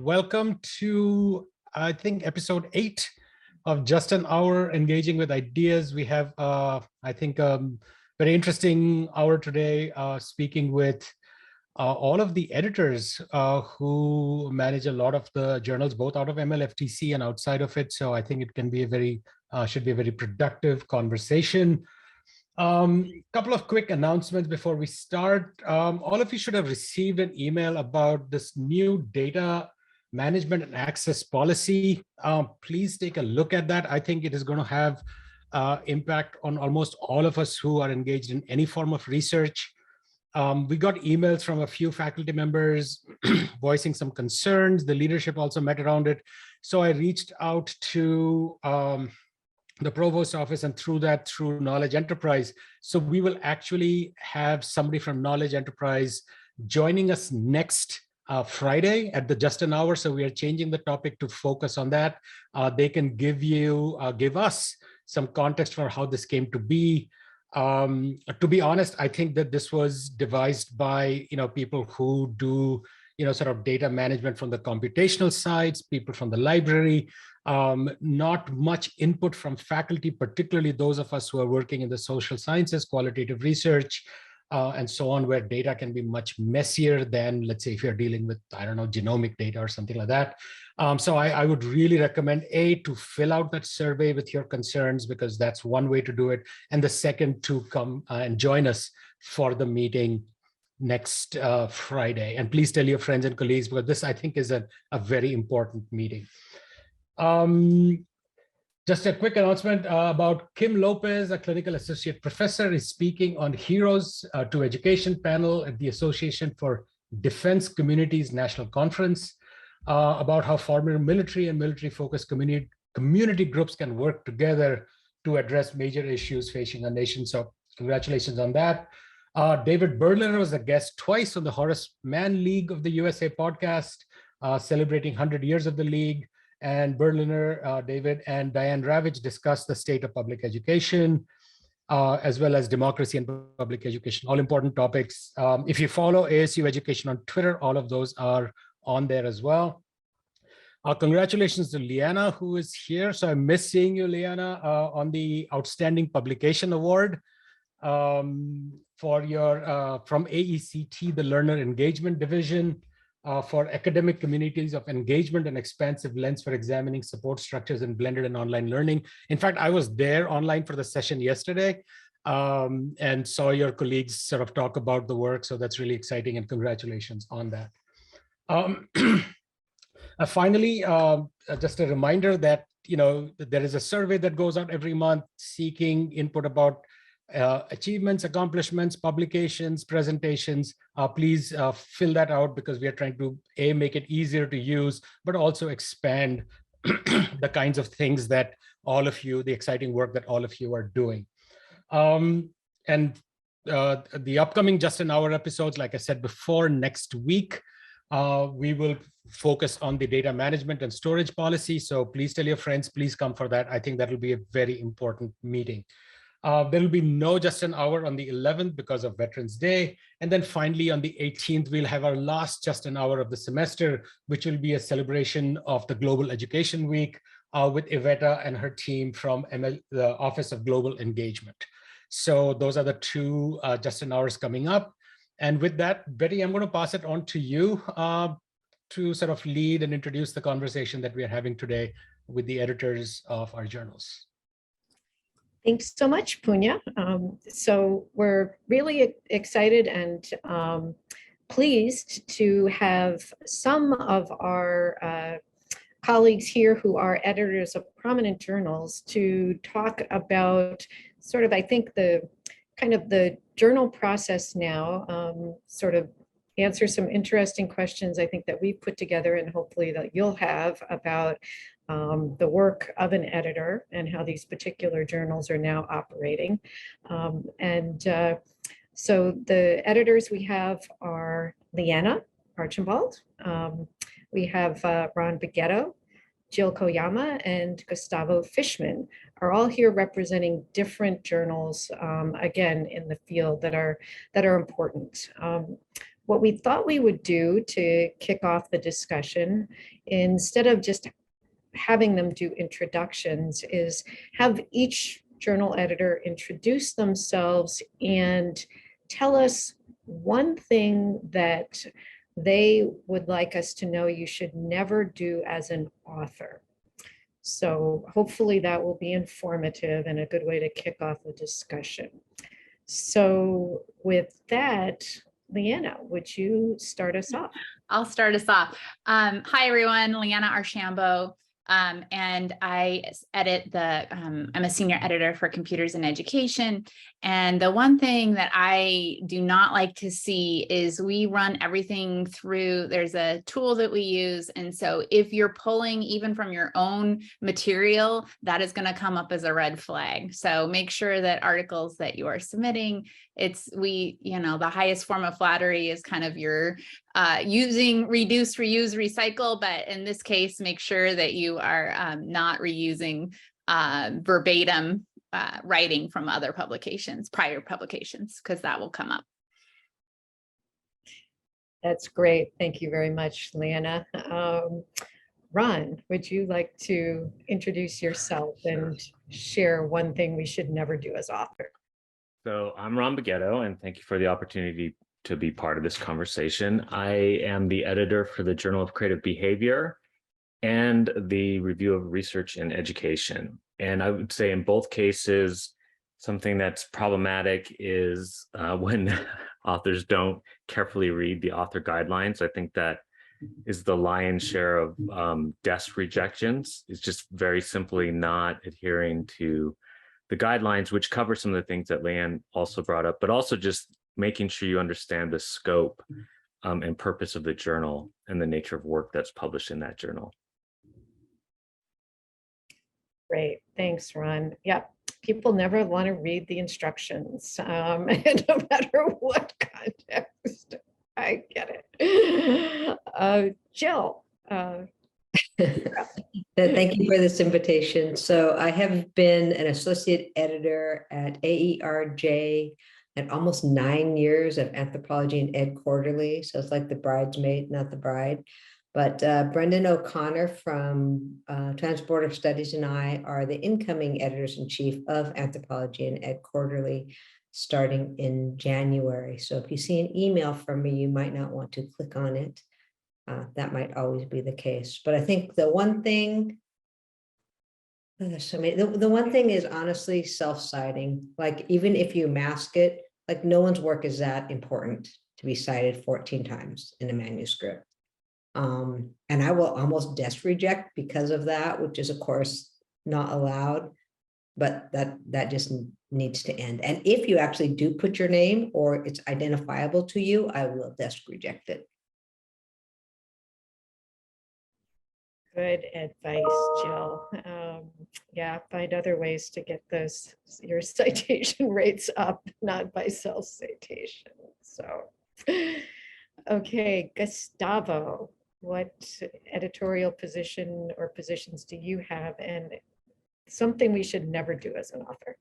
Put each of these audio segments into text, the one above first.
welcome to, I think, episode 8 of Just an Hour Engaging with Ideas. We have, I think, very interesting hour today, speaking with all of the editors who manage a lot of the journals, both out of MLFTC and outside of it. So I think it can be a very, should be a very productive conversation. Couple of quick announcements before we start. All of you should have received an email about this new data management and access policy. Please take a look at that. I think it is going to have impact on almost all of us who are engaged in any form of research. We got emails from a few faculty members voicing some concerns. The leadership also met around it. So I reached out to the provost office, and through Knowledge Enterprise. So we will actually have somebody from Knowledge Enterprise joining us next Friday at the Just an Hour. So we are changing the topic to focus on that. They can give us some context for how this came to be. To be honest, I think that this was devised by people who do sort of data management from the computational sides, people from the library. Not much input from faculty, particularly those of us who are working in the social sciences, qualitative research, and so on, where data can be much messier than, let's say, if you're dealing with, I don't know, genomic data or something like that. So I would really recommend, to fill out that survey with your concerns, because that's one way to do it. And the second, to come and join us for the meeting next Friday. And please tell your friends and colleagues, because this, I think, is a very important meeting. Just a quick announcement about Kim Lopez, a clinical associate professor, is speaking on Heroes to Education panel at the Association for Defense Communities National Conference about how former military and military-focused community groups can work together to address major issues facing our nation. So congratulations on that. David Berliner was a guest twice on the Horace Mann League of the USA podcast, celebrating 100 years of the league. And Berliner, David, and Diane Ravitch discussed the state of public education, as well as democracy and public education, all important topics. If you follow ASU Education on Twitter, all of those are on there as well. Congratulations to Leanna, who is here. So I miss seeing you, Leanna, on the Outstanding Publication Award for your from AECT, the Learner Engagement Division. For academic communities of engagement and expansive lens for examining support structures in blended and online learning. In fact, I was there online for the session yesterday and saw your colleagues sort of talk about the work. So that's really exciting, and congratulations on that. Finally, just a reminder that there is a survey that goes out every month seeking input about achievements, accomplishments, publications, presentations. Please fill that out, because we are trying to make it easier to use, but also expand the kinds of things that all of you, the exciting work that all of you are doing. And the upcoming Just an Hour episodes, like I said before, next week, we will focus on the data management and storage policy. So please tell your friends, please come for that. I think that will be a very important meeting. There will be no Just an Hour on the 11th because of Veterans Day. And then finally, on the 18th, we'll have our last Just an Hour of the semester, which will be a celebration of the Global Education Week with Iveta and her team from the Office of Global Engagement. So those are the two Just an Hours coming up. And with that, Betty, I'm going to pass it on to you to sort of lead and introduce the conversation that we are having today with the editors of our journals. Thanks so much, Punya. So we're really excited and pleased to have some of our colleagues here who are editors of prominent journals to talk about sort of, I think, the kind of the journal process now, sort of answer some interesting questions I think that we've put together, and hopefully that you'll have, about the work of an editor and how these particular journals are now operating. So the editors we have are Leanna Archambault, we have Ron Beghetto, Jill Koyama, and Gustavo Fischman are all here representing different journals, again, in the field that are important. what we thought we would do to kick off the discussion, instead of just having them do introductions, is have each journal editor introduce themselves and tell us one thing that they would like us to know you should never do as an author. So hopefully that will be informative and a good way to kick off the discussion. So with that, Leanna, would you start us off? I'll start us off. Hi, everyone. Leanna Archambault. And I edit I'm a senior editor for Computers in Education. And the one thing that I do not like to see is we run everything through, there's a tool that we use. And so if you're pulling even from your own material, that is going to come up as a red flag. So make sure that articles that you are submitting, the highest form of flattery is kind of your using, reduce, reuse, recycle. But in this case, make sure that you are not reusing verbatim writing from other publications, prior publications, because that will come up. That's great. Thank you very much, Leanna. Ron, would you like to introduce yourself and share one thing we should never do as author? So I'm Ron Beghetto, and thank you for the opportunity to be part of this conversation. I am the editor for the Journal of Creative Behavior and the Review of Research in Education. And I would say in both cases, something that's problematic is when authors don't carefully read the author guidelines. I think that is the lion's share of desk rejections. It's just very simply not adhering to the guidelines, which cover some of the things that Leanne also brought up, but also just making sure you understand the scope and purpose of the journal and the nature of work that's published in that journal. Great, thanks, Ron. Yep, people never want to read the instructions, no matter what context. I get it. Jill. Thank you for this invitation. So I have been an associate editor at AERJ at almost 9 years of Anthropology and Ed Quarterly. So it's like the bridesmaid, not the bride. But Brendan O'Connor from Transborder Studies and I are the incoming editors-in-chief of Anthropology and Ed Quarterly starting in January. So if you see an email from me, you might not want to click on it. That might always be the case. But I think the one thing, the one thing is honestly self-citing. Like even if you mask it, like no one's work is that important to be cited 14 times in a manuscript. And I will almost desk reject because of that, which is of course not allowed, but that just needs to end. And if you actually do put your name or it's identifiable to you, I will desk reject it. Good advice, Jill. Yeah, find other ways to get your citation rates up, not by self-citation. So, okay, Gustavo, what editorial position or positions do you have, and something we should never do as an author?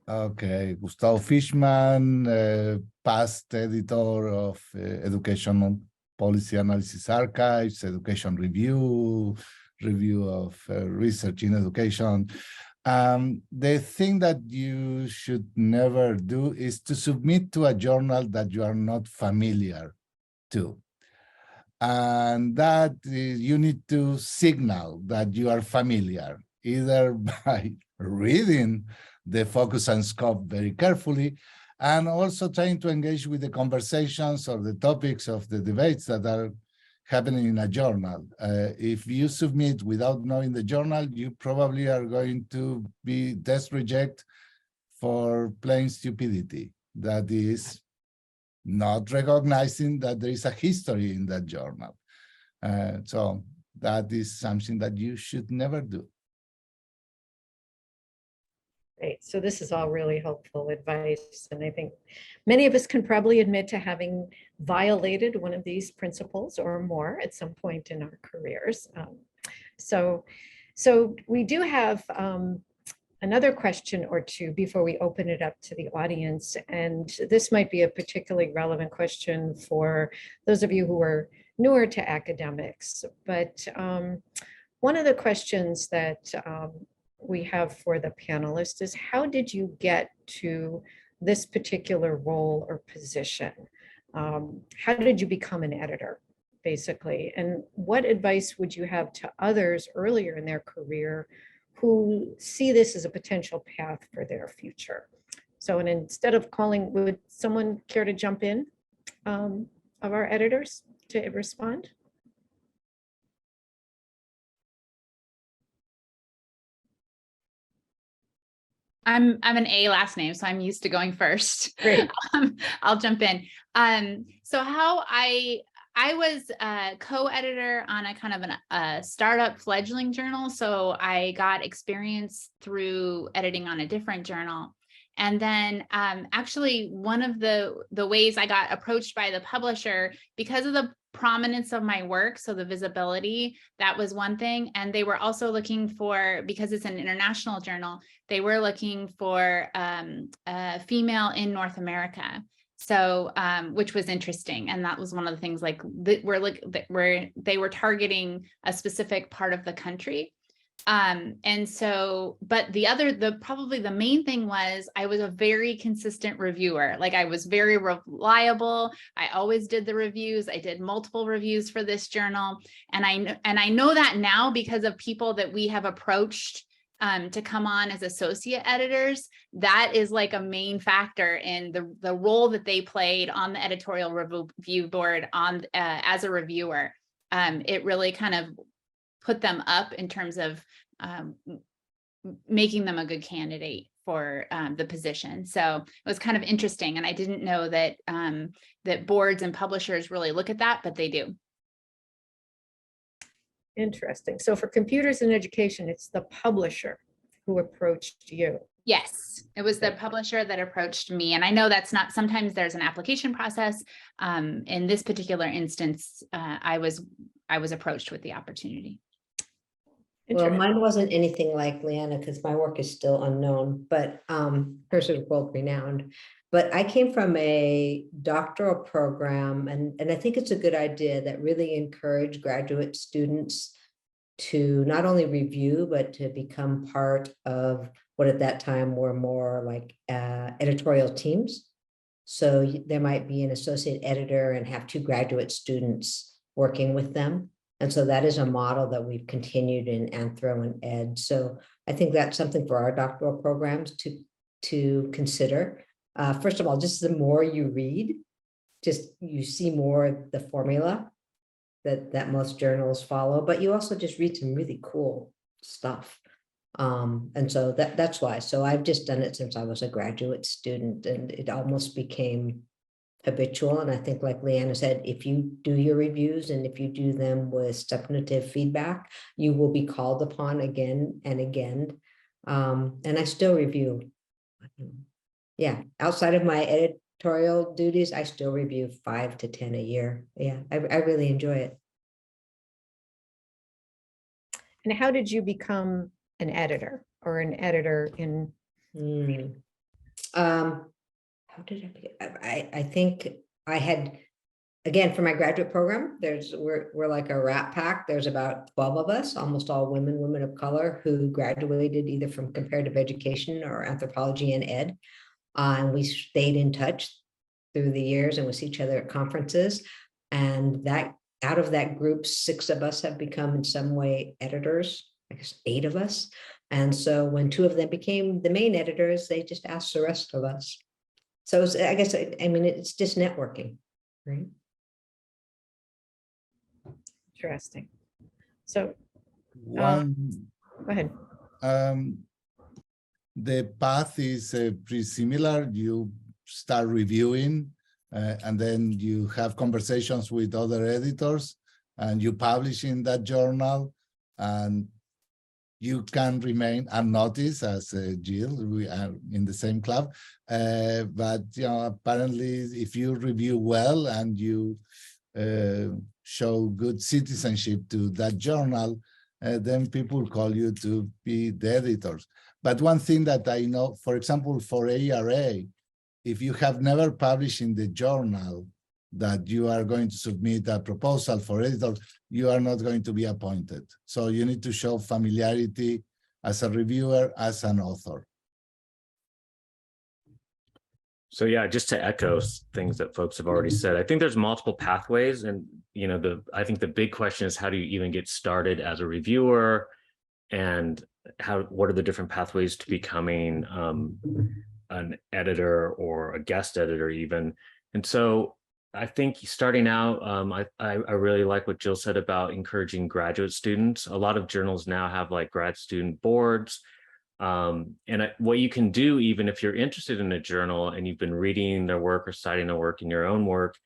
Okay, Gustavo Fischman, past editor of Educational Policy Analysis Archives, Education Review of research in education. The thing that you should never do is to submit to a journal that you are not familiar to. And that you need to signal that you are familiar, either by reading the focus and scope very carefully, and also trying to engage with the conversations or the topics of the debates that are happening in a journal. If you submit without knowing the journal, you probably are going to be desk reject for plain stupidity. That is not recognizing that there is a history in that journal. So that is something that you should never do. Great. So this is all really helpful advice. And I think many of us can probably admit to having violated one of these principles or more at some point in our careers. So we do have another question or two before we open it up to the audience. And this might be a particularly relevant question for those of you who are newer to academics. But one of the questions that we have for the panelists is, how did you get to this particular role or position? How did you become an editor, basically? And what advice would you have to others earlier in their career who see this as a potential path for their future? So, and instead of calling, would someone care to jump in of our editors to respond? I'm an A last name, so I'm used to going first. Great. I'll jump in. So how I was a co-editor on a kind of a startup fledgling journal. So I got experience through editing on a different journal. And then actually one of the ways I got approached by the publisher, because of the prominence of my work, so the visibility, that was one thing. And they were also looking for, because it's an international journal, they were looking for a female in North America. So, which was interesting. And that was one of the things, like where they were targeting a specific part of the country. And so, but probably the main thing was I was a very consistent reviewer. Like, I was very reliable. I always did the reviews. I did multiple reviews for this journal. And I know that now because of people that we have approached to come on as associate editors. That is like a main factor in the role that they played on the editorial review board on as a reviewer. It really kind of put them up in terms of making them a good candidate for the position. So it was kind of interesting. And I didn't know that that boards and publishers really look at that, but they do. Interesting. So for Computers in Education, it's the publisher who approached you. Yes, it was the publisher that approached me. And I know that's not, sometimes there's an application process. In this particular instance, I was approached with the opportunity. Well, mine wasn't anything like Leanna because my work is still unknown, but hers is world renowned. But I came from a doctoral program, and I think it's a good idea that really encouraged graduate students to not only review, but to become part of what at that time were more like editorial teams. So there might be an associate editor and have two graduate students working with them. And so that is a model that we've continued in Anthro and Ed. So I think that's something for our doctoral programs to consider. First of all, just the more you read, just you see more of the formula that most journals follow, but you also just read some really cool stuff. And so that's why. So I've just done it since I was a graduate student, and it almost became habitual. And I think, like Leanna said, if you do your reviews and if you do them with substantive feedback, you will be called upon again and again. And I still review. Yeah, outside of my editorial duties, I still review 5 to 10 a year. Yeah, I really enjoy it. And how did you become an editor or an editor in? How did I begin? I think I had, again, for my graduate program, we're like a rat pack. There's about 12 of us, almost all women of color, who graduated either from comparative education or anthropology and ed. And we stayed in touch through the years and would see each other at conferences. And that out of that group, 6 of us have become in some way editors, I guess 8 of us. And so when 2 of them became the main editors, they just asked the rest of us. So I guess, I mean, it's just networking, right? Interesting. So Go ahead. The path is pretty similar. You start reviewing, and then you have conversations with other editors, and you publish in that journal, and you can remain unnoticed as Jill. We are in the same club, but apparently, if you review well and you show good citizenship to that journal, then people call you to be the editors. But one thing that I know, for example, for ARA, if you have never published in the journal that you are going to submit a proposal for editor, you are not going to be appointed. So you need to show familiarity as a reviewer, as an author. So yeah, just to echo things that folks have already said, I think there's multiple pathways, and I think the big question is, how do you even get started as a reviewer, and what are the different pathways to becoming an editor or a guest editor even? And so I think starting out, I really like what Jill said about encouraging graduate students. A lot of journals now have like grad student boards. What you can do, even if you're interested in a journal and you've been reading their work or citing their work in your own work,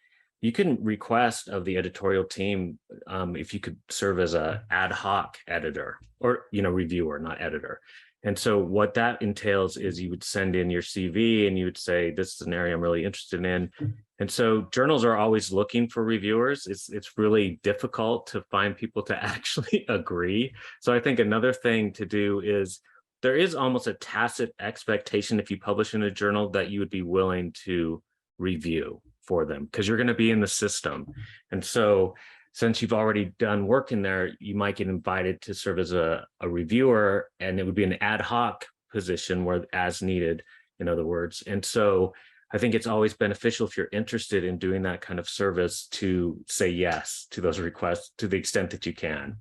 you can request of the editorial team if you could serve as an ad hoc editor or reviewer, not editor. And so what that entails is you would send in your CV and you would say, this is an area I'm really interested in. And so journals are always looking for reviewers. It's really difficult to find people to actually agree. So I think another thing to do is, there is almost a tacit expectation if you publish in a journal that you would be willing to review for them, because you're going to be in the system. And so since you've already done work in there, you might get invited to serve as a reviewer, and it would be an ad hoc position where as needed, in other words. And so I think it's always beneficial if you're interested in doing that kind of service to say yes to those requests to the extent that you can.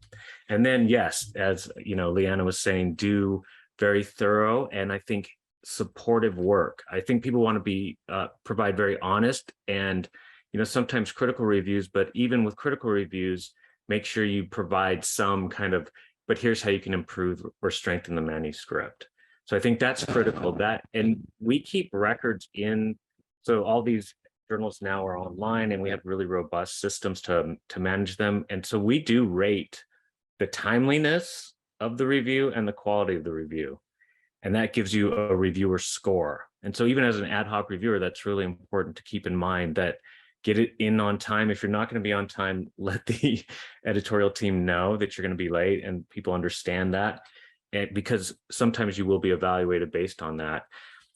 And then, yes, as Leanna was saying, do very thorough and I think supportive work. I think people want to be provide very honest and sometimes critical reviews, but even with critical reviews, make sure you provide some kind of, but here's how you can improve or strengthen the manuscript. So I think that's critical. And we keep records in, so all these journals now are online and we have really robust systems to manage them. And so we do rate the timeliness of the review and the quality of the review. And that gives you a reviewer score. And so even as an ad hoc reviewer, that's really important to keep in mind, that get it in on time. If you're not going to be on time, let the editorial team know that you're going to be late, and people understand that, because sometimes you will be evaluated based on that.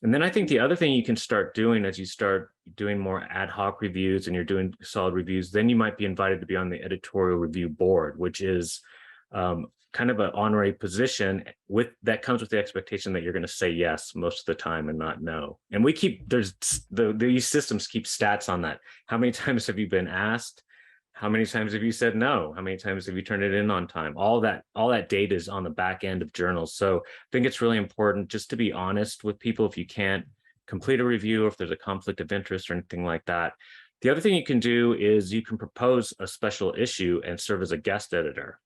And then I think the other thing you can start doing as you start doing more ad hoc reviews and you're doing solid reviews, then you might be invited to be on the editorial review board, which is kind of an honorary position that comes with the expectation that you're going to say yes most of the time and not no. And we keep, these systems keep stats on that. How many times have you been asked? How many times have you said no? How many times have you turned it in on time? All that data is on the back end of journals. So I think it's really important just to be honest with people if you can't complete a review, or if there's a conflict of interest or anything like that. The other thing you can do is you can propose a special issue and serve as a guest editor.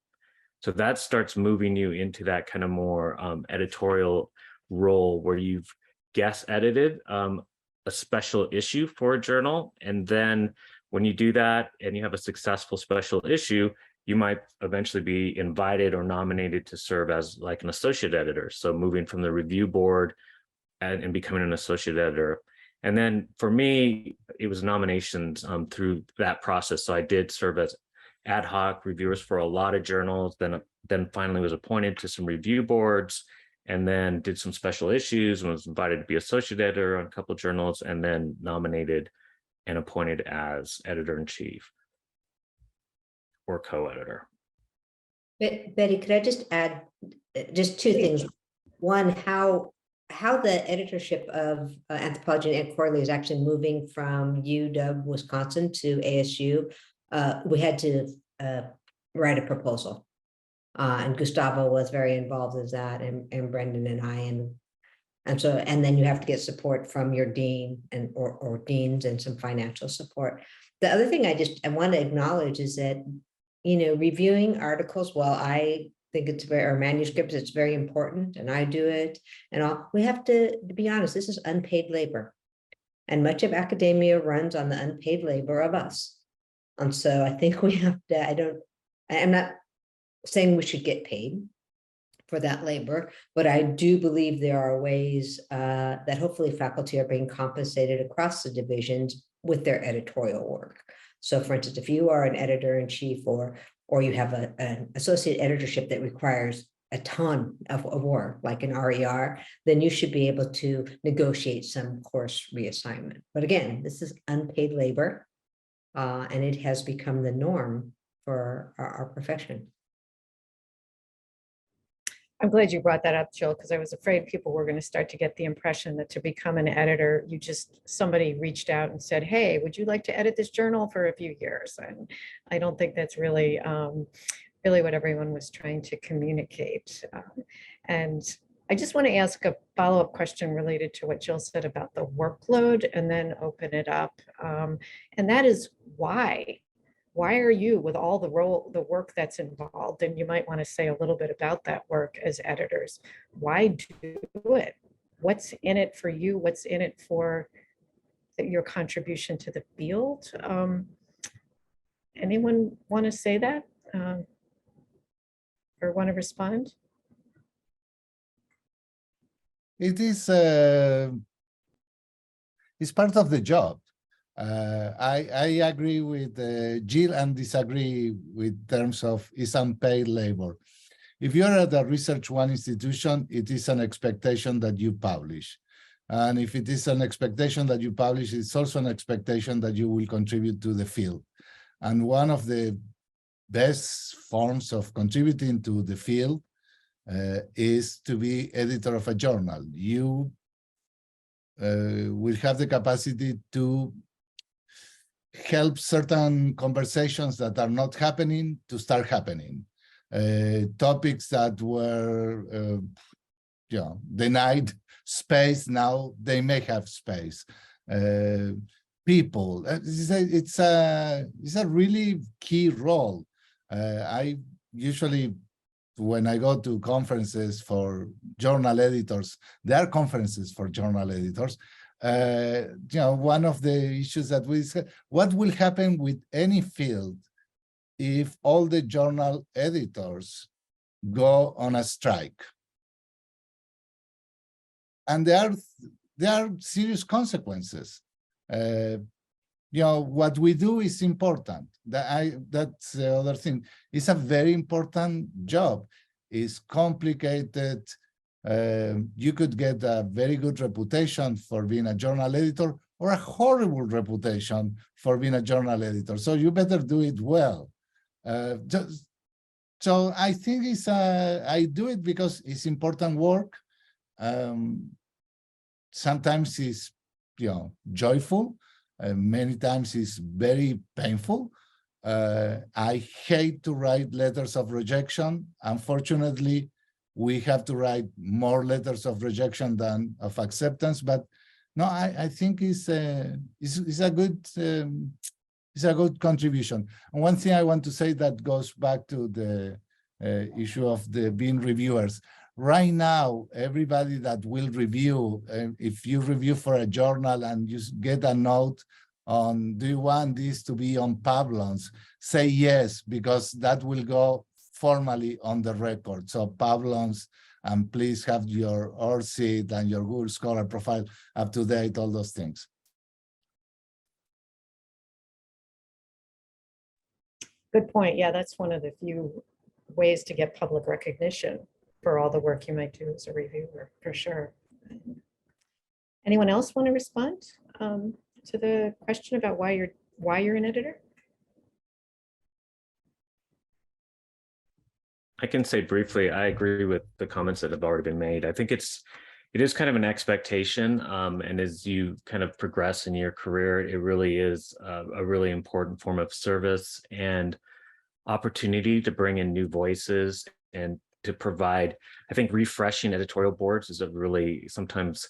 So that starts moving you into that kind of more editorial role where you've guest edited a special issue for a journal. And then when you do that and you have a successful special issue, you might eventually be invited or nominated to serve as like an associate editor. So moving from the review board and becoming an associate editor. And then for me, it was nominations through that process. So I did serve as ad hoc reviewers for a lot of journals, then finally was appointed to some review boards, and then did some special issues and was invited to be associate editor on a couple of journals, and then nominated and appointed as editor-in-chief or co-editor. Betty, could I just add just two things? One, how the editorship of Anthropology and Ed Quarterly is actually moving from UW, Wisconsin to ASU. We had to write a proposal, and Gustavo was very involved in that, and Brendan and I, and then you have to get support from your dean or deans and some financial support. The other thing I want to acknowledge is that reviewing articles, while I think or manuscripts, it's very important, and I do it, and all. We have to be honest. This is unpaid labor, and much of academia runs on the unpaid labor of us. And so I think we have to, I'm not saying we should get paid for that labor, but I do believe there are ways that hopefully faculty are being compensated across the divisions with their editorial work. So for instance, if you are an editor-in-chief or you have an associate editorship that requires a ton of work, like an RER, then you should be able to negotiate some course reassignment. But again, this is unpaid labor, and it has become the norm for our profession. I'm glad you brought that up, Jill, because I was afraid people were going to start to get the impression that to become an editor, somebody reached out and said, hey, would you like to edit this journal for a few years? And I don't think that's really, really what everyone was trying to communicate. And I just want to ask a follow-up question related to what Jill said about the workload and then open it up. And that is why? Why are you, with all the work that's involved, and you might want to say a little bit about that work as editors, why do it? What's in it for you? What's in it for your contribution to the field? Anyone want to say that or want to respond? It is, it's part of the job. I agree with Jill and disagree with terms of it's unpaid labor. If you're at a research one institution, it is an expectation that you publish. And if it is an expectation that you publish, it's also an expectation that you will contribute to the field. And one of the best forms of contributing to the field is to be editor of a journal. You will have the capacity to help certain conversations that are not happening to start happening. Topics that were denied space, now they may have space. People, it's a really key role. I usually, when I go to conferences for journal editors, there are conferences for journal editors. One of the issues that we say, what will happen with any field if all the journal editors go on a strike? And there are serious consequences. What we do is important. That's the other thing. It's a very important job. It's complicated. You could get a very good reputation for being a journal editor or a horrible reputation for being a journal editor. So you better do it well. So I think I do it because it's important work. Sometimes it's joyful. Many times it's very painful. I hate to write letters of rejection. Unfortunately, we have to write more letters of rejection than of acceptance. But no, I think it's a good contribution. And one thing I want to say that goes back to the issue of the being reviewers. Right now, everybody that will review, if you review for a journal and you get a note on, do you want this to be on Pavlons? Say yes, because that will go formally on the record. So Pavlons, and please have your ORCID and your Google Scholar profile up to date, all those things. Good point. Yeah, that's one of the few ways to get public recognition for all the work you might do as a reviewer, for sure. Anyone else want to respond to the question about why you're an editor? I can say briefly, I agree with the comments that have already been made. I think it is kind of an expectation, and as you kind of progress in your career, it really is a really important form of service and opportunity to bring in new voices and to provide. I think refreshing editorial boards is a really sometimes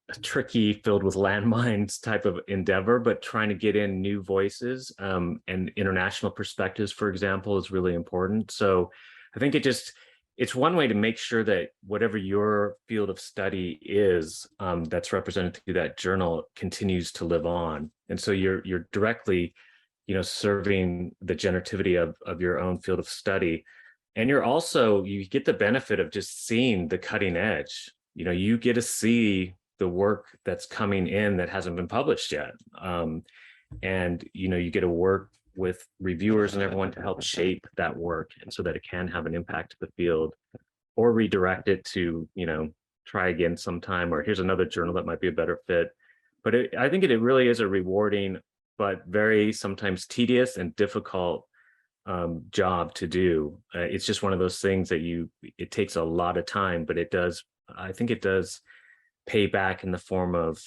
a tricky, filled with landmines type of endeavor, but trying to get in new voices and international perspectives, for example, is really important. So I think it's one way to make sure that whatever your field of study is that's represented through that journal continues to live on. And so you're directly, serving the generativity of your own field of study. And you get the benefit of just seeing the cutting edge. You get to see the work that's coming in that hasn't been published yet. And you get to work with reviewers and everyone to help shape that work, and so that it can have an impact to the field. or redirect it to, try again sometime, or here's another journal that might be a better fit. But I think it really is a rewarding, but very sometimes tedious and difficult job to do. It's just one of those things that it takes a lot of time, but I think it does pay back in the form of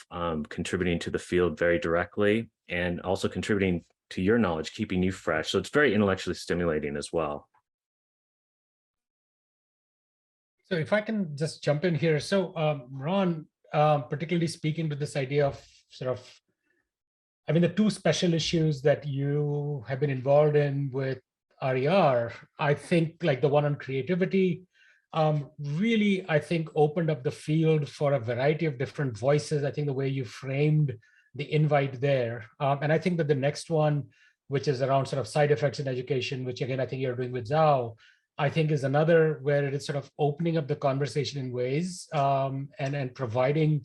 contributing to the field very directly, and also contributing to your knowledge, keeping you fresh. So it's very intellectually stimulating as well. So if I can just jump in here. So Ron, particularly speaking to this idea of the two special issues that you have been involved in with RER, I think like the one on creativity, really, I think opened up the field for a variety of different voices. I think the way you framed the invite there. And I think that the next one, which is around sort of side effects in education, which again, I think you're doing with Zhao, I think is another where it is sort of opening up the conversation in ways and providing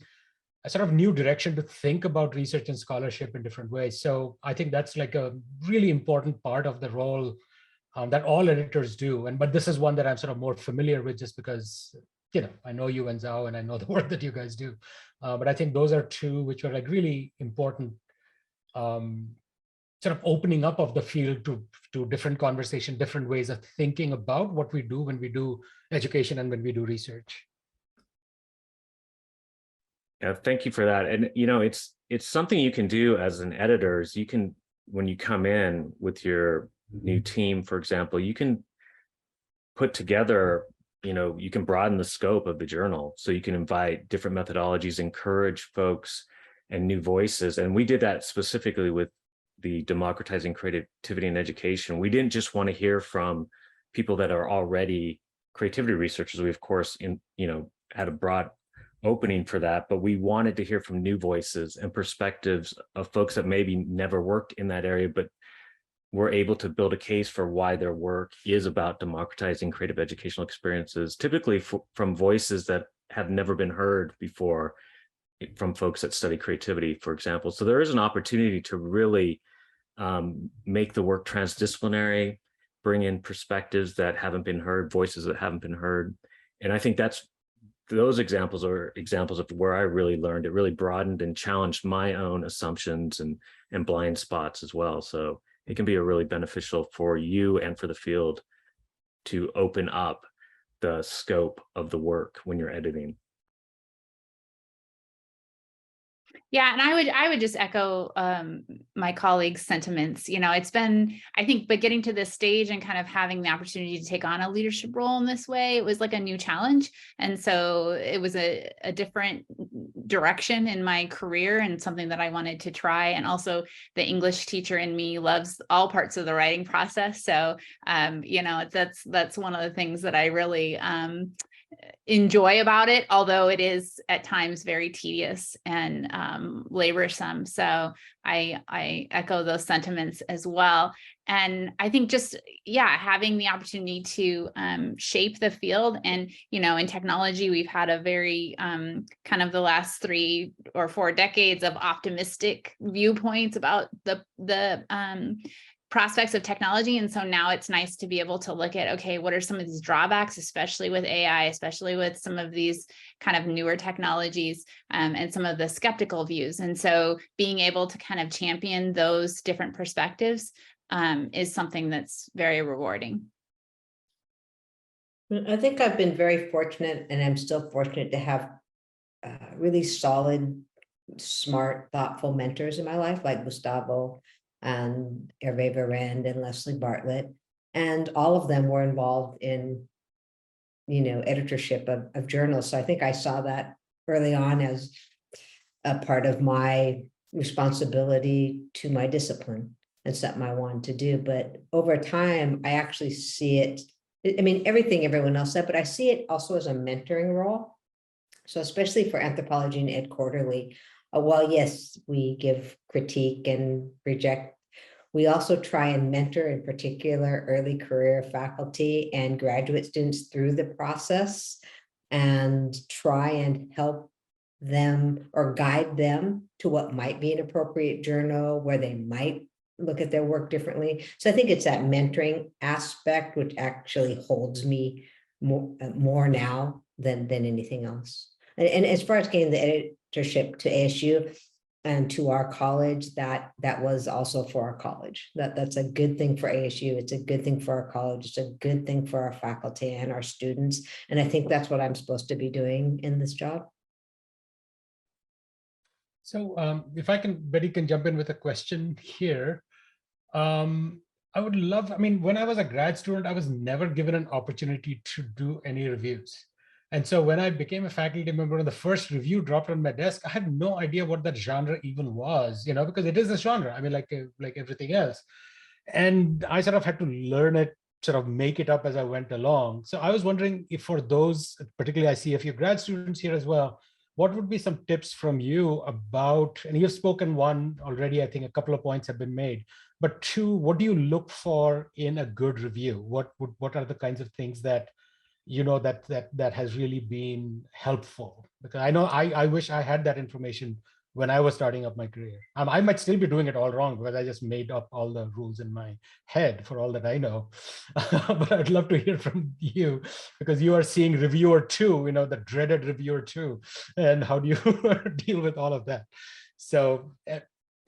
a sort of new direction to think about research and scholarship in different ways. So I think that's like a really important part of the role that all editors do. But this is one that I'm sort of more familiar with just because, I know you and Zhao, and I know the work that you guys do. But I think those are two which are like really important sort of opening up of the field to different conversation, different ways of thinking about what we do when we do education and when we do research. Yeah, thank you for that. And it's something you can do as an editor. Is you can, when you come in with your new team, for example, you can put together, you can broaden the scope of the journal. So you can invite different methodologies, encourage folks and new voices. And we did that specifically with the Democratizing Creativity in Education. We didn't just want to hear from people that are already creativity researchers. We, of course, had a broad opening for that, but we wanted to hear from new voices and perspectives of folks that maybe never worked in that area, but were able to build a case for why their work is about democratizing creative educational experiences, typically from voices that have never been heard before, from folks that study creativity, for example. So there is an opportunity to really make the work transdisciplinary, bring in perspectives that haven't been heard, voices that haven't been heard. And I think those examples are examples of where I really learned. It really broadened and challenged my own assumptions and blind spots as well. So it can be really beneficial for you and for the field to open up the scope of the work when you're editing. Yeah, and I would just echo my colleagues' sentiments. It's been, I think, but getting to this stage and kind of having the opportunity to take on a leadership role in this way, it was like a new challenge. And so it was a different direction in my career and something that I wanted to try. And also the English teacher in me loves all parts of the writing process. So, that's one of the things that I really enjoy about it, although it is at times very tedious and laborsome. So I echo those sentiments as well. And I think just, having the opportunity to shape the field. And, in technology, we've had a very kind of the last 3 or 4 decades of optimistic viewpoints about the prospects of technology. And so now it's nice to be able to look at, okay, what are some of these drawbacks, especially with AI, especially with some of these kind of newer technologies and some of the skeptical views. And so being able to kind of champion those different perspectives is something that's very rewarding. I think I've been very fortunate, and I'm still fortunate to have really solid, smart, thoughtful mentors in my life, like Gustavo and Hervé Verand and Leslie Bartlett, and all of them were involved in, editorship of journals. So I think I saw that early on as a part of my responsibility to my discipline and something I wanted to do. But over time, I actually see it, everything everyone else said, but I see it also as a mentoring role. So especially for Anthropology and Ed Quarterly, while yes, we give critique and reject, we also try and mentor, in particular, early career faculty and graduate students through the process and try and help them or guide them to what might be an appropriate journal, where they might look at their work differently. So I think it's that mentoring aspect which actually holds me more now than anything else. And as far as getting the editorship to ASU and to our college, that was also for our college. That's a good thing for ASU. It's a good thing for our college. It's a good thing for our faculty and our students. And I think that's what I'm supposed to be doing in this job. So if I can, Betty can jump in with a question here. I would love, I mean, when I was a grad student, I was never given an opportunity to do any reviews. And so when I became a faculty member and the first review dropped on my desk, I had no idea what that genre even was, you know, because it is a genre. I mean, like everything else. And I sort of had to learn it, sort of make it up as I went along. So I was wondering if for those, particularly I see a few grad students here as well, what would be some tips from you about, and you've spoken one already, I think a couple of points have been made, but two, what do you look for in a good review? What are the kinds of things that, you know, that has really been helpful? Because I know I wish I had that information when I was starting up my career. I might still be doing it all wrong because I just made up all the rules in my head for all that I know. But I'd love to hear from you because you are seeing reviewer 2, you know, the dreaded reviewer 2, and how do you deal with all of that? So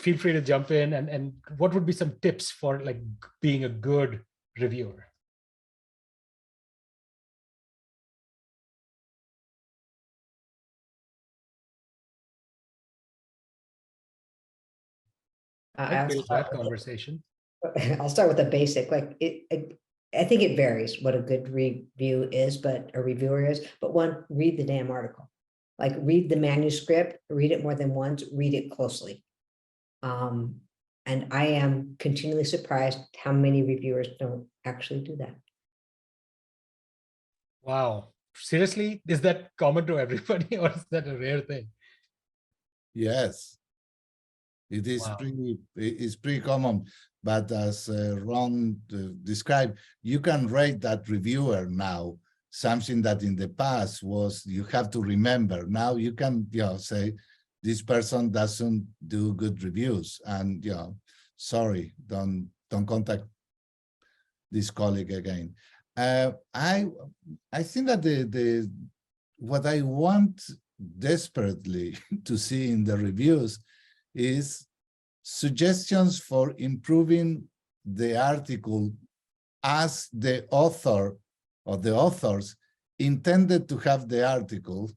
feel free to jump in, and what would be some tips for like being a good reviewer? That conversation. I'll start with a basic, like I think it varies what a good review is, but a reviewer is, but one, read the damn article. Like read the manuscript, read it more than once, read it closely. And I am continually surprised how many reviewers don't actually do that. Wow. Seriously? Is that common to everybody or is that a rare thing? Yes. It is pretty common, but as Ron described, you can rate that reviewer now, something that in the past was you have to remember. Now you can, you know, say this person doesn't do good reviews, and you know, sorry, don't contact this colleague again. I think that what I want desperately to see in the reviews is suggestions for improving the article as the author or the authors intended to have the article,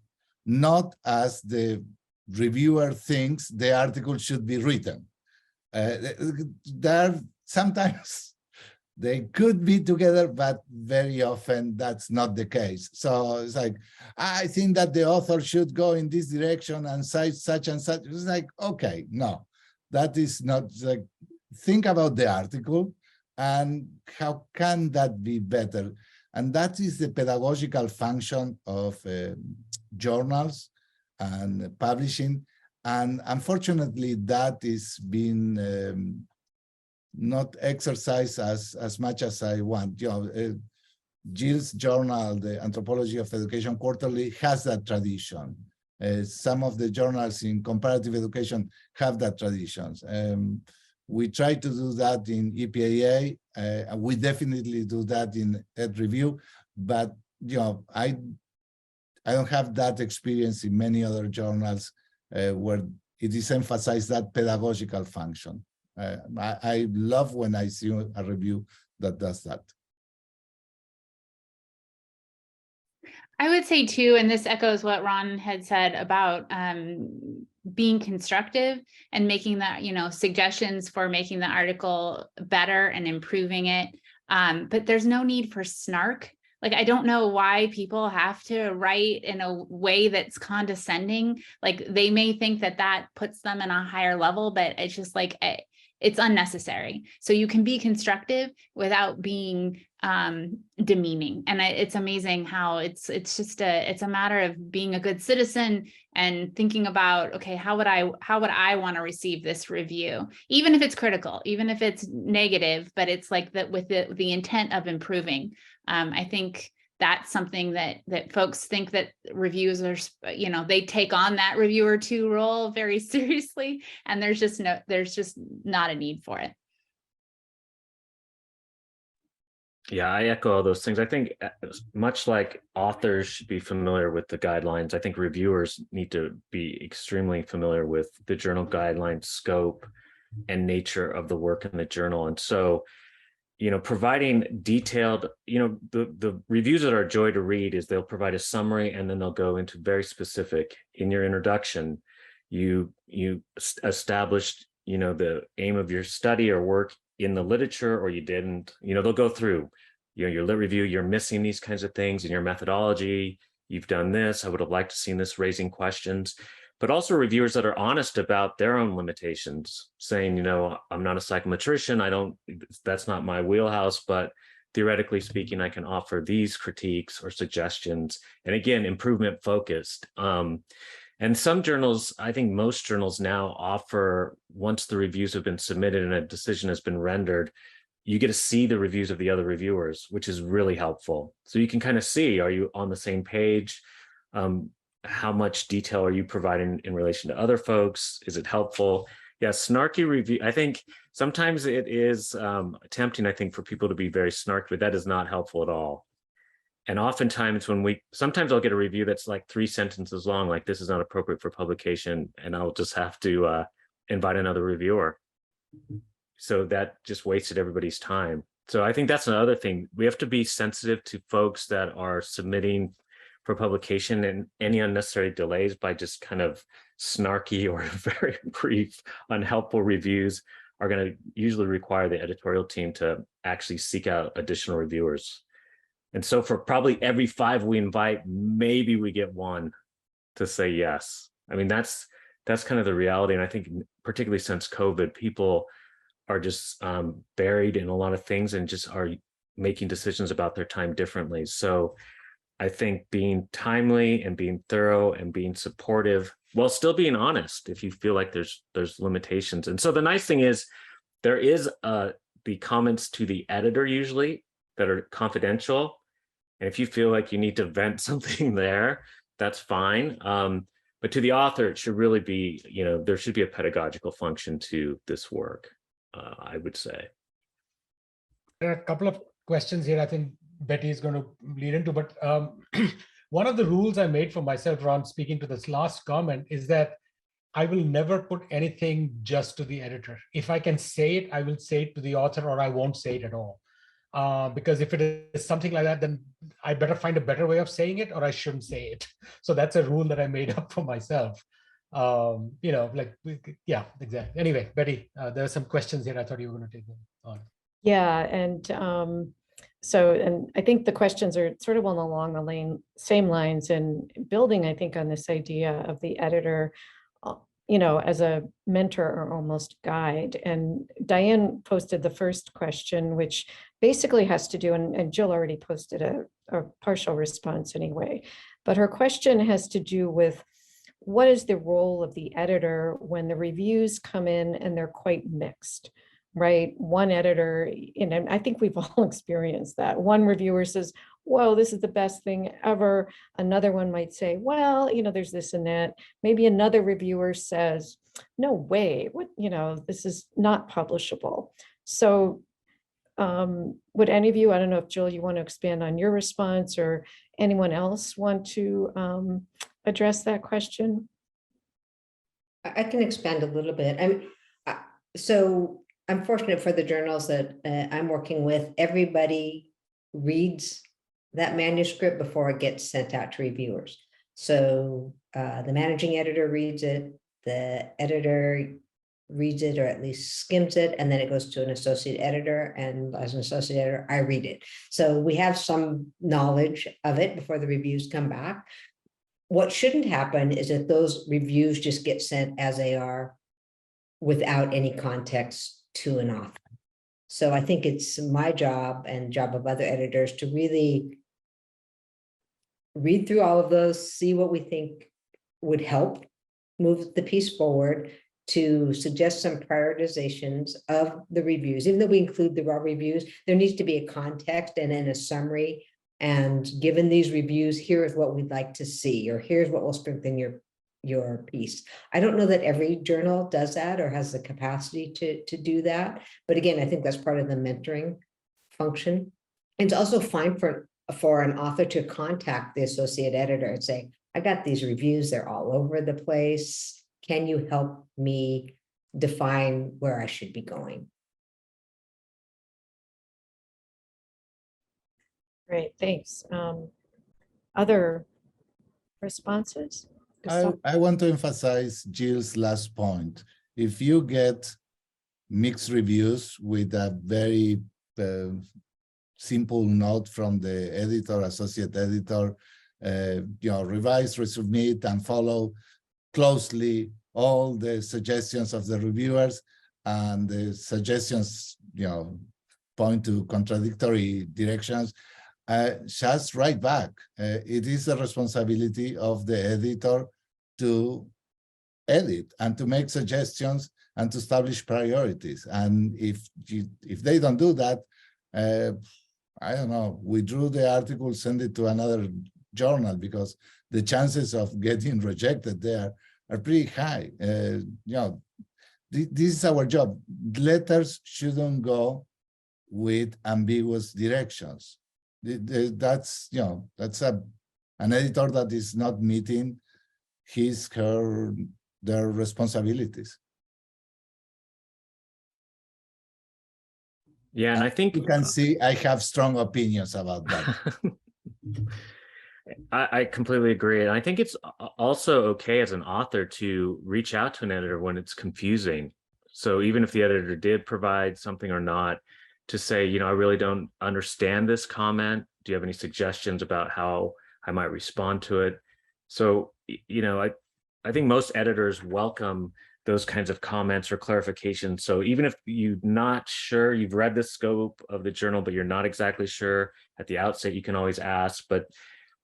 not as the reviewer thinks the article should be written. There sometimes they could be together, but very often that's not the case. So it's like, I think that the author should go in this direction and cite such and such. It's like, okay, no, that is not, like, think about the article and how can that be better? And that is the pedagogical function of journals and publishing. And unfortunately, that is being not exercised as much as I want. You know, Gill's journal, the Anthropology of Education Quarterly, has that tradition. Some of the journals in comparative education have that tradition. We try to do that in EPAA. We definitely do that in Ed Review, but you know, I don't have that experience in many other journals where it is emphasized that pedagogical function. I love when I see a review that does that. I would say too, and this echoes what Ron had said about being constructive and making that, you know, suggestions for making the article better and improving it. But there's no need for snark. Like, I don't know why people have to write in a way that's condescending. Like, they may think that that puts them in a higher level, but it's just like, it's unnecessary. So you can be constructive without being demeaning. And it's amazing how it's a matter of being a good citizen and thinking about, okay, how would I want to receive this review, even if it's critical, even if it's negative, but it's like that with the intent of improving. I think that's something that folks think that reviews are, you know, they take on that reviewer 2 role very seriously, and there's just not a need for it. Yeah, I echo all those things. I think much like authors should be familiar with the guidelines, I think reviewers need to be extremely familiar with the journal guidelines, scope, and nature of the work in the journal. And so, providing detailed, the reviews that are a joy to read is they'll provide a summary and then they'll go into very specific. In your introduction, you established, the aim of your study or work in the literature, or you didn't. They'll go through, your lit review, you're missing these kinds of things in your methodology. You've done this. I would have liked to seen this, raising questions. But also reviewers that are honest about their own limitations, saying, I'm not a psychometrician. That's not my wheelhouse, but theoretically speaking, I can offer these critiques or suggestions. And again, improvement focused. And some journals, I think most journals now offer, once the reviews have been submitted and a decision has been rendered, you get to see the reviews of the other reviewers, which is really helpful. So you can kind of see, are you on the same page? How much detail are you providing in relation to other folks? Is it helpful? Yeah, snarky review. I think sometimes it is tempting, I think, for people to be very snarky, but that is not helpful at all. And oftentimes sometimes I'll get a review that's like 3 sentences long, like this is not appropriate for publication, and I'll just have to invite another reviewer. So that just wasted everybody's time. So I think that's another thing. We have to be sensitive to folks that are submitting for publication, and any unnecessary delays by just kind of snarky or very brief, unhelpful reviews are going to usually require the editorial team to actually seek out additional reviewers. And so for probably every 5 we invite, maybe we get 1 to say yes. I mean, that's kind of the reality. And I think particularly since COVID, people are just buried in a lot of things and just are making decisions about their time differently. So I think being timely and being thorough and being supportive while still being honest if you feel like there's limitations. And so the nice thing is there is the comments to the editor usually that are confidential. And if you feel like you need to vent something there, that's fine. But to the author, it should really be, there should be a pedagogical function to this work, I would say. There are a couple of questions here I think Betty is going to lead into, but one of the rules I made for myself, Ron, speaking to this last comment, is that I will never put anything just to the editor. If I can say it, I will say it to the author, or I won't say it at all. Because if it is something like that, then I better find a better way of saying it, or I shouldn't say it. So that's a rule that I made up for myself. Yeah, exactly. Anyway, Betty, there are some questions here. I thought you were going to take them on. Yeah, and and I think the questions are sort of along the same lines, and building, I think, on this idea of the editor, as a mentor or almost guide. And Diane posted the first question, which basically has to do, and Jill already posted a partial response anyway, but her question has to do with what is the role of the editor when the reviews come in and they're quite mixed, right? One editor, and I think we've all experienced that. One reviewer says, whoa, this is the best thing ever. Another one might say, well, there's this and that. Maybe another reviewer says, no way, this is not publishable. So would any of you, I don't know if Jill, you want to expand on your response, or anyone else want to address that question? I can expand a little bit. So I'm fortunate for the journals that I'm working with. Everybody reads that manuscript before it gets sent out to reviewers. So the managing editor reads it, the editor reads it, or at least skims it, and then it goes to an associate editor. And as an associate editor, I read it. So we have some knowledge of it before the reviews come back. What shouldn't happen is that those reviews just get sent as they are without any context to an author. So I think it's my job and job of other editors to really read through all of those, see what we think would help move the piece forward, to suggest some prioritizations of the reviews. Even though we include the raw reviews, there needs to be a context and then a summary. And given these reviews, here is what we'd like to see, or here's what will strengthen your piece. I don't know that every journal does that or has the capacity to do that. But again, I think that's part of the mentoring function. it's also fine for an author to contact the associate editor and say, I got these reviews, they're all over the place. Can you help me define where I should be going? Great, thanks. Other responses? Gustavo? I want to emphasize Jill's last point. If you get mixed reviews with a very simple note from the editor, associate editor, revise, resubmit, and follow closely all the suggestions of the reviewers, and the suggestions, point to contradictory directions, just write back. It is the responsibility of the editor to edit and to make suggestions and to establish priorities. And if they don't do that, I don't know, withdraw the article, send it to another journal, because the chances of getting rejected there are pretty high. This is our job. Letters shouldn't go with ambiguous directions. That's an editor that is not meeting their responsibilities. Yeah, and I think you can see I have strong opinions about that. I completely agree. And I think it's also okay as an author to reach out to an editor when it's confusing. So even if the editor did provide something or not, to say, I really don't understand this comment. Do you have any suggestions about how I might respond to it? So, I think most editors welcome those kinds of comments or clarifications. So even if you're not sure, you've read the scope of the journal, but you're not exactly sure at the outset, you can always ask. But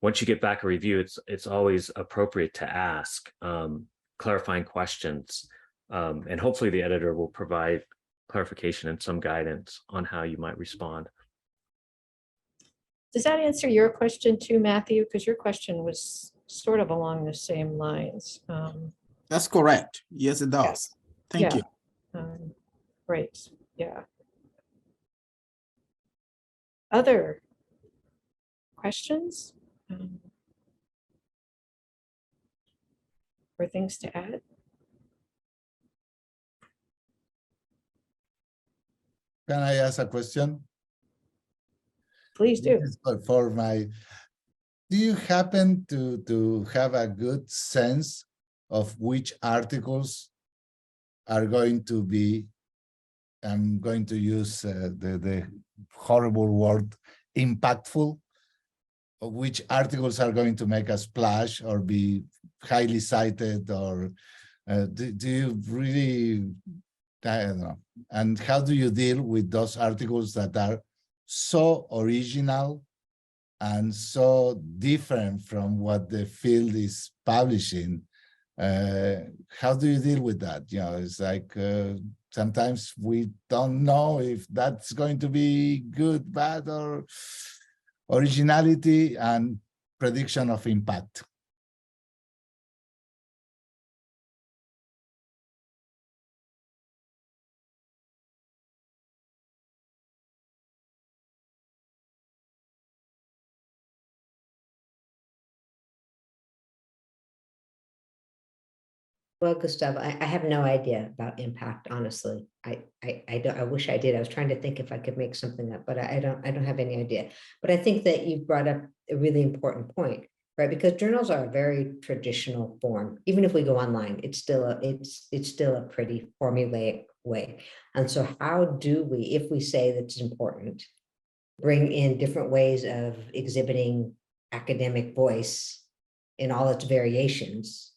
once you get back a review, it's always appropriate to ask clarifying questions. And hopefully the editor will provide clarification and some guidance on how you might respond. Does that answer your question too, Matthew? Because your question was sort of along the same lines. That's correct. Yes, it does. Thank you. Great. Yeah. Other questions or things to add? Can I ask a question? Please do. Do you happen to have a good sense of which articles are going to be, I'm going to use the horrible word, impactful, of which articles are going to make a splash or be highly cited, or do you really, I don't know. And how do you deal with those articles that are so original and so different from what the field is publishing? How do you deal with that? It's like sometimes we don't know if that's going to be good, bad, or originality and prediction of impact. Well, Gustavo, I have no idea about impact, honestly. I wish I did. I was trying to think if I could make something up, but I don't have any idea. But I think that you brought up a really important point, right? Because journals are a very traditional form. Even if we go online, it's still a pretty formulaic way. And so how do we, if we say that's important, bring in different ways of exhibiting academic voice in all its variations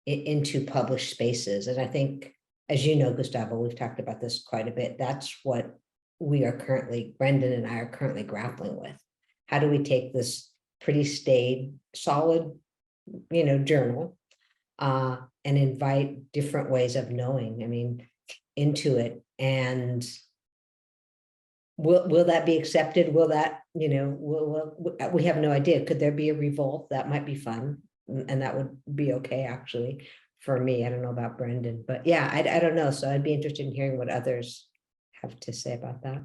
into published spaces? And I think, as you know, Gustavo, we've talked about this quite a bit. That's what we are currently, Brendan and I are currently grappling with. How do we take this pretty staid, solid, journal and invite different ways of knowing, into it? And will that be accepted? Will that, we have no idea. Could there be a revolt? That might be fun. And that would be okay, actually, for me. I don't know about Brendan, but yeah, I don't know. So I'd be interested in hearing what others have to say about that.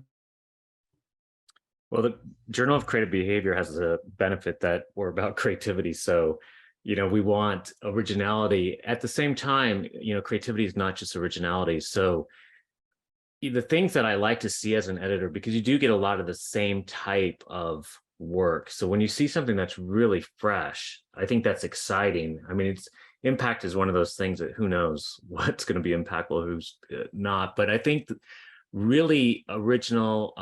Well, the Journal of Creative Behavior has a benefit that we're about creativity. So, we want originality. At the same time, creativity is not just originality. So the things that I like to see as an editor, because you do get a lot of the same type of work. So when you see something that's really fresh, I think that's exciting. I mean, impact is one of those things that who knows what's going to be impactful, who's not. But I think really original,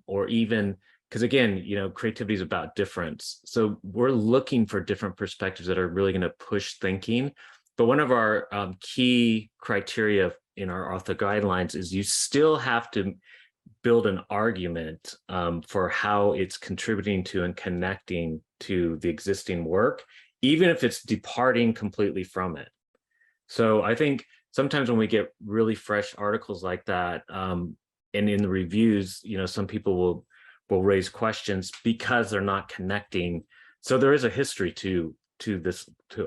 or even, because again, creativity is about difference. So we're looking for different perspectives that are really going to push thinking. But one of our key criteria in our author guidelines is you still have to build an argument for how it's contributing to and connecting to the existing work, even if it's departing completely from it. So I think sometimes when we get really fresh articles like that, and in the reviews, some people will raise questions because they're not connecting. So there is a history to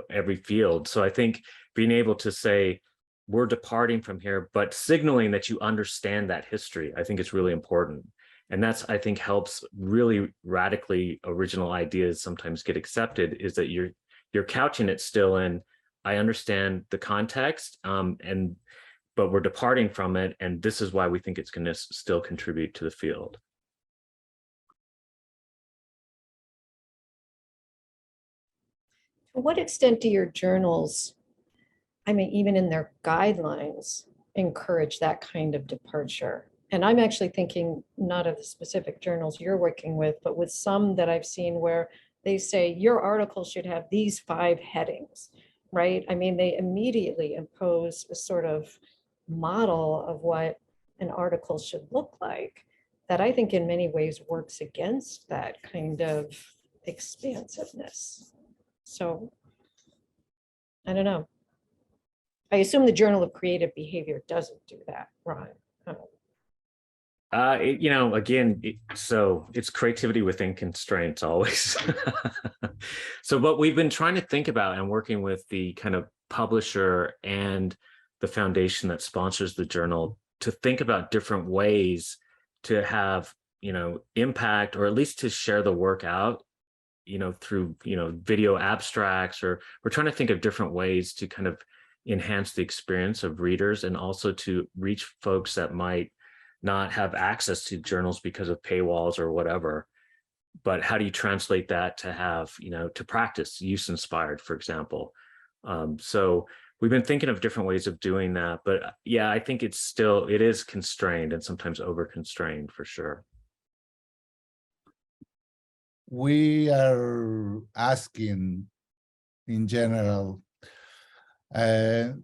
every field. So I think being able to say, we're departing from here, but signaling that you understand that history, I think it's really important. And that's, I think, helps really radically original ideas sometimes get accepted, is that you're couching it still in, I understand the context, but we're departing from it, and this is why we think it's going to still contribute to the field. To what extent do your journals, I mean, even in their guidelines, encourage that kind of departure? And I'm actually thinking not of the specific journals you're working with, but with some that I've seen where they say your article should have these 5 headings, right? I mean, they immediately impose a sort of model of what an article should look like that I think in many ways works against that kind of expansiveness. So I don't know. I assume the Journal of Creative Behavior doesn't do that, Ron. Again, so it's creativity within constraints always. So what we've been trying to think about and working with the kind of publisher and the foundation that sponsors the journal to think about different ways to have, impact, or at least to share the work out, through, video abstracts, or we're trying to think of different ways to kind of enhance the experience of readers, and also to reach folks that might not have access to journals because of paywalls or whatever. But how do you translate that to have, to practice use inspired, for example? So we've been thinking of different ways of doing that, but yeah, I think it is constrained and sometimes over constrained for sure. We are asking in general that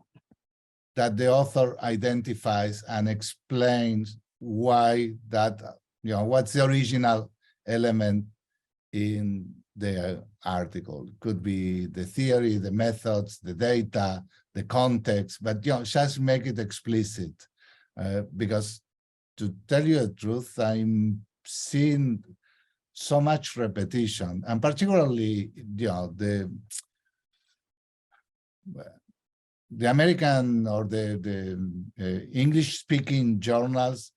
the author identifies and explains why that, what's the original element in the article. It could be the theory, the methods, the data, the context, but just make it explicit. Because to tell you the truth, I'm seeing so much repetition, and particularly, the American or the English-speaking journals,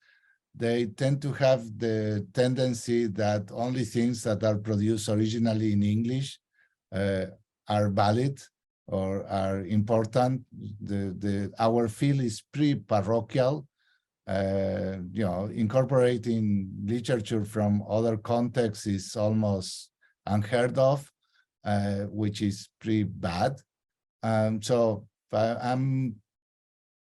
they tend to have the tendency that only things that are produced originally in English are valid or are important. Our field is pretty parochial. Incorporating literature from other contexts is almost unheard of, which is pretty bad. So I'm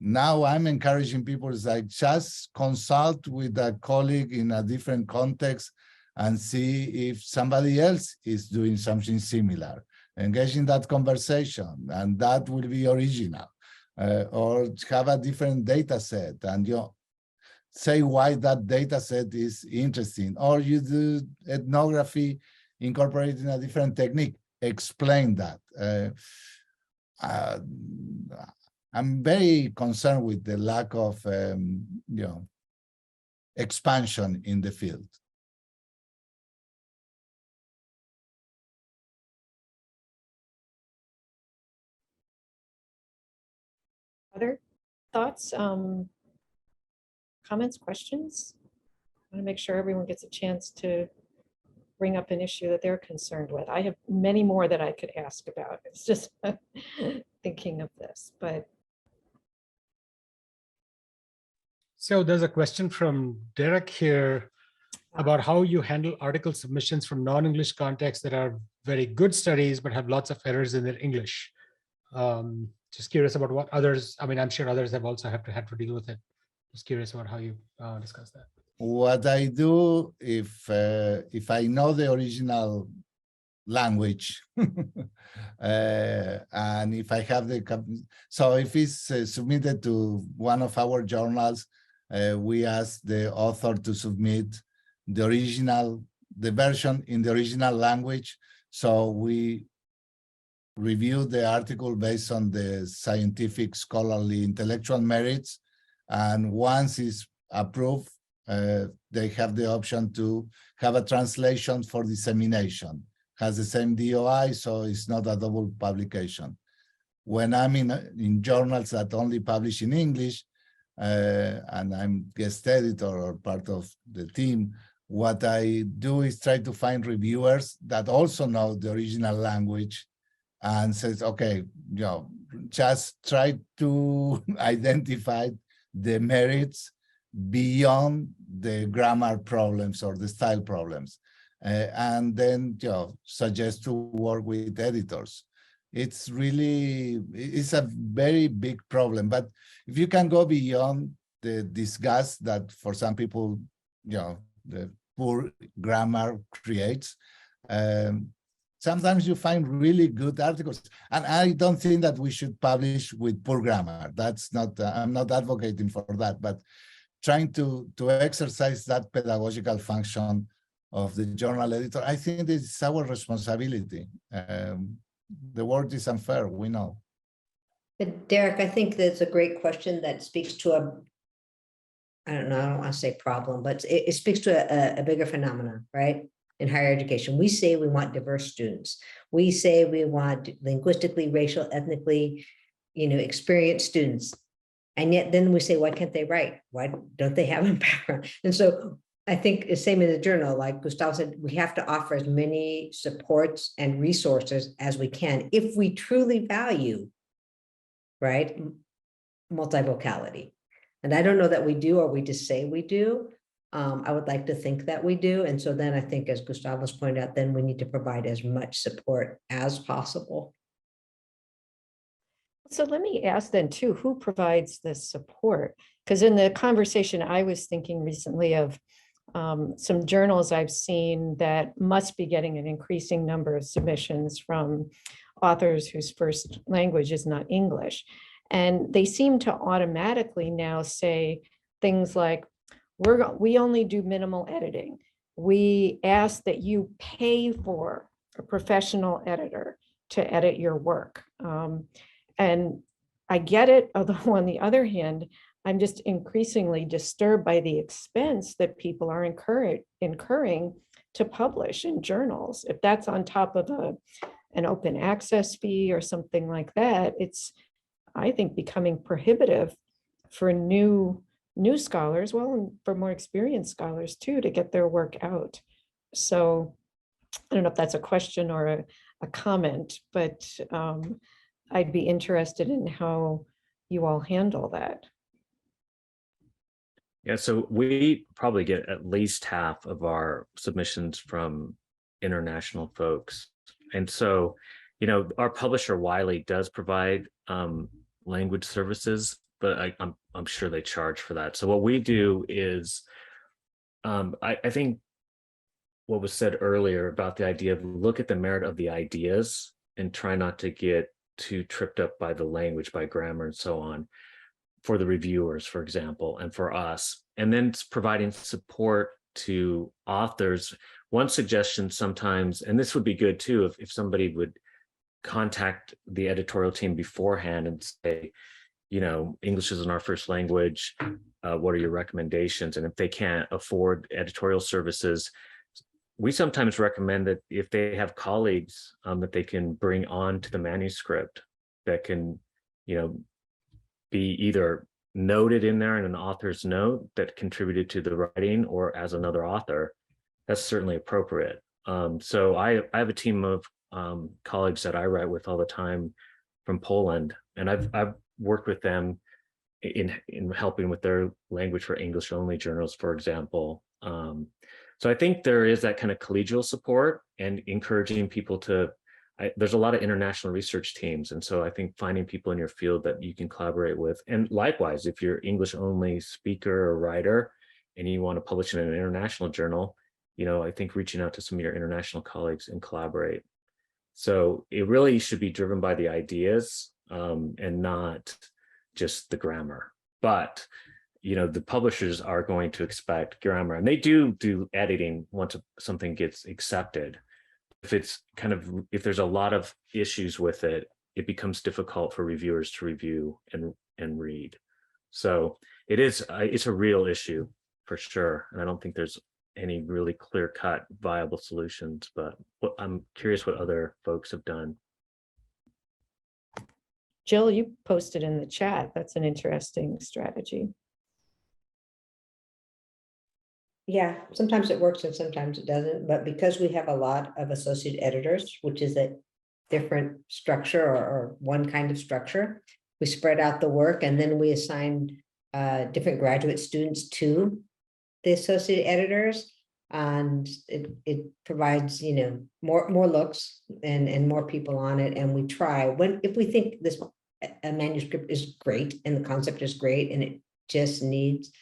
encouraging people like just consult with a colleague in a different context and see if somebody else is doing something similar. Engage in that conversation, and that will be original. Or have a different data set and say why that data set is interesting. Or you do ethnography incorporating a different technique, explain that. I'm very concerned with the lack of expansion in the field. Other thoughts, comments, questions? I want to make sure everyone gets a chance to bring up an issue that they're concerned with. I have many more that I could ask about. It's just thinking of this, but. So there's a question from Derek here about how you handle article submissions from non-English contexts that are very good studies, but have lots of errors in their English. Just curious about what others, I mean, I'm sure others have also had to deal with it. Just curious about how you discuss that. What I do if I know the original language and if I have so if it's submitted to one of our journals, we ask the author to submit the version in the original language. So we review the article based on the scientific, scholarly, intellectual merits. And once it's approved, they have the option to have a translation for dissemination. Has the same DOI, so it's not a double publication. When I'm in journals that only publish in English, and I'm guest editor or part of the team, what I do is try to find reviewers that also know the original language and says, okay, just try to identify the merits beyond the grammar problems or the style problems. And then suggest to work with editors. It's a very big problem. But if you can go beyond the disgust that for some people, the poor grammar creates, sometimes you find really good articles. And I don't think that we should publish with poor grammar. That's not, I'm not advocating for that, but trying to exercise that pedagogical function of the journal editor, I think it's our responsibility. The world is unfair, we know. But Derek, I think that's a great question that speaks to I don't want to say problem, but it speaks to a bigger phenomenon, right? In higher education, we say we want diverse students. We say we want linguistically, racial, ethnically, experienced students. And yet then we say, why can't they write? Why don't they have a background? And so I think the same in the journal, like Gustavo said, we have to offer as many supports and resources as we can if we truly value, right, multivocality. And I don't know that we do, or we just say we do. I would like to think that we do. And so then I think, as Gustavo's pointed out, then we need to provide as much support as possible. So let me ask then too, who provides this support? Because in the conversation, I was thinking recently of some journals I've seen that must be getting an increasing number of submissions from authors whose first language is not English. And they seem to automatically now say things like, we only do minimal editing. We ask that you pay for a professional editor to edit your work. And I get it, although on the other hand, I'm just increasingly disturbed by the expense that people are incurring to publish in journals. If that's on top of an open access fee or something like that, it's, I think, becoming prohibitive for new scholars, well, and for more experienced scholars too, to get their work out. So I don't know if that's a question or a comment, but I'd be interested in how you all handle that. Yeah, so we probably get at least half of our submissions from international folks. And so, our publisher Wiley does provide language services, but I'm sure they charge for that. So what we do is, I think what was said earlier about the idea of look at the merit of the ideas and try not to get too tripped up by the language, by grammar and so on, for the reviewers, for example, and for us, and then providing support to authors. One suggestion sometimes, and this would be good too, if somebody would contact the editorial team beforehand and say, English isn't our first language, what are your recommendations? And if they can't afford editorial services, we sometimes recommend that if they have colleagues that they can bring on to the manuscript that can, be either noted in there in an author's note that contributed to the writing or as another author, that's certainly appropriate. So I have a team of colleagues that I write with all the time from Poland, and I've worked with them in helping with their language for English only journals, for example. So I think there is that kind of collegial support and encouraging people to, there's a lot of international research teams. And so I think finding people in your field that you can collaborate with, and likewise, if you're English only speaker or writer and you want to publish in an international journal, I think reaching out to some of your international colleagues and collaborate. So it really should be driven by the ideas and not just the grammar. But the publishers are going to expect grammar, and they do editing once something gets accepted. If there's a lot of issues with it, it becomes difficult for reviewers to review and read. So it's a real issue for sure, and I don't think there's any really clear-cut viable solutions. But I'm curious what other folks have done. Jill, you posted in the chat. That's an interesting strategy. Yeah, sometimes it works and sometimes it doesn't, but because we have a lot of associate editors, which is a different structure or one kind of structure, we spread out the work, and then we assign different graduate students to the associate editors, and it provides more looks and more people on it. And we try, if we think a manuscript is great and the concept is great and it just needs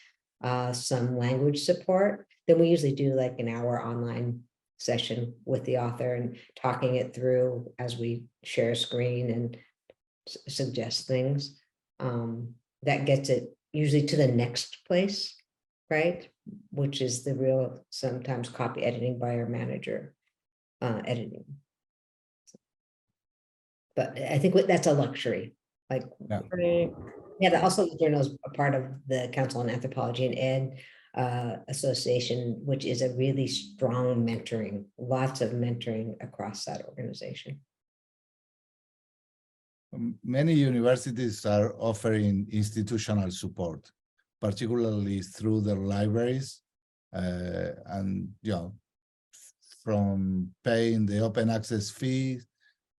some language support, then we usually do like an hour online session with the author and talking it through as we share a screen and suggest things. That gets it usually to the next place, right? Which is the real, sometimes copy editing by our manager editing. But I think that's a luxury. Like, yeah, also the journal is a part of the Council on Anthropology and Ed Association, which is a really strong mentoring, lots of mentoring across that organization. Many universities are offering institutional support, particularly through their libraries, and from paying the open access fee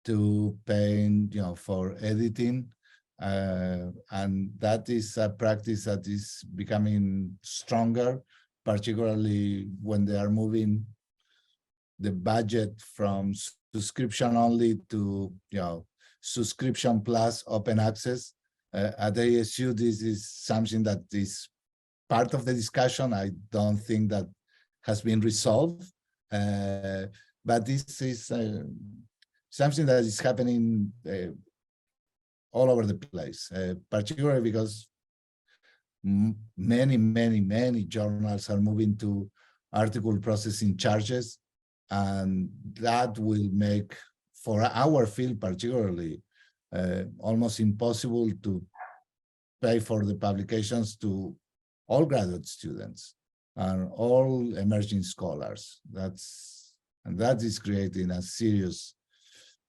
to paying for editing, and that is a practice that is becoming stronger, particularly when they are moving the budget from subscription only to subscription plus open access. At ASU, this is something that is part of the discussion. I don't think that has been resolved, but this is something that is happening all over the place, particularly because many journals are moving to article processing charges, and that will make, for our field particularly, almost impossible to pay for the publications to all graduate students and all emerging scholars. That is creating a serious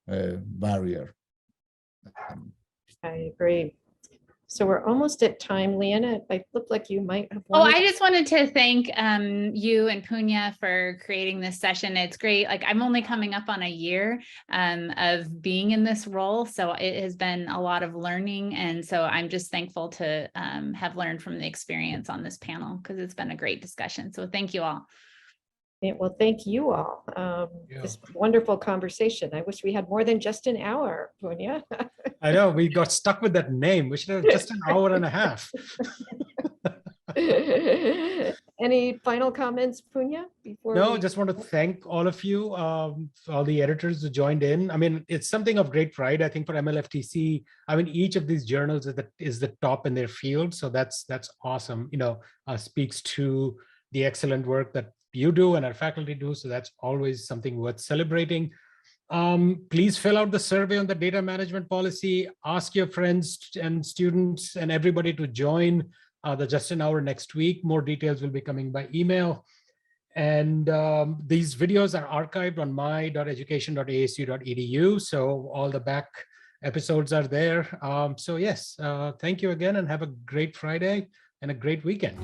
barrier. I agree. So we're almost at time. Leanna, I look like you might have Oh, I just wanted to thank you and Punya for creating this session. It's great. Like, I'm only coming up on a year of being in this role, so it has been a lot of learning. And so I'm just thankful to have learned from the experience on this panel, because it's been a great discussion. So thank you all. Yeah, well, thank you all. This wonderful conversation. I wish we had more than just an hour, Punya. I know, we got stuck with that name. We should have just an hour and a half. Any final comments, Punya? No, just want to thank all of you, all the editors who joined in. I mean, it's something of great pride, I think, for MLFTC. I mean, each of these journals is the top in their field. So that's awesome. Speaks to the excellent work that you do and our faculty do. So that's always something worth celebrating. Please fill out the survey on the data management policy. Ask your friends and students and everybody to join the Just an Hour next week. More details will be coming by email. And these videos are archived on my.education.asu.edu. So all the back episodes are there. So yes, thank you again, and have a great Friday and a great weekend.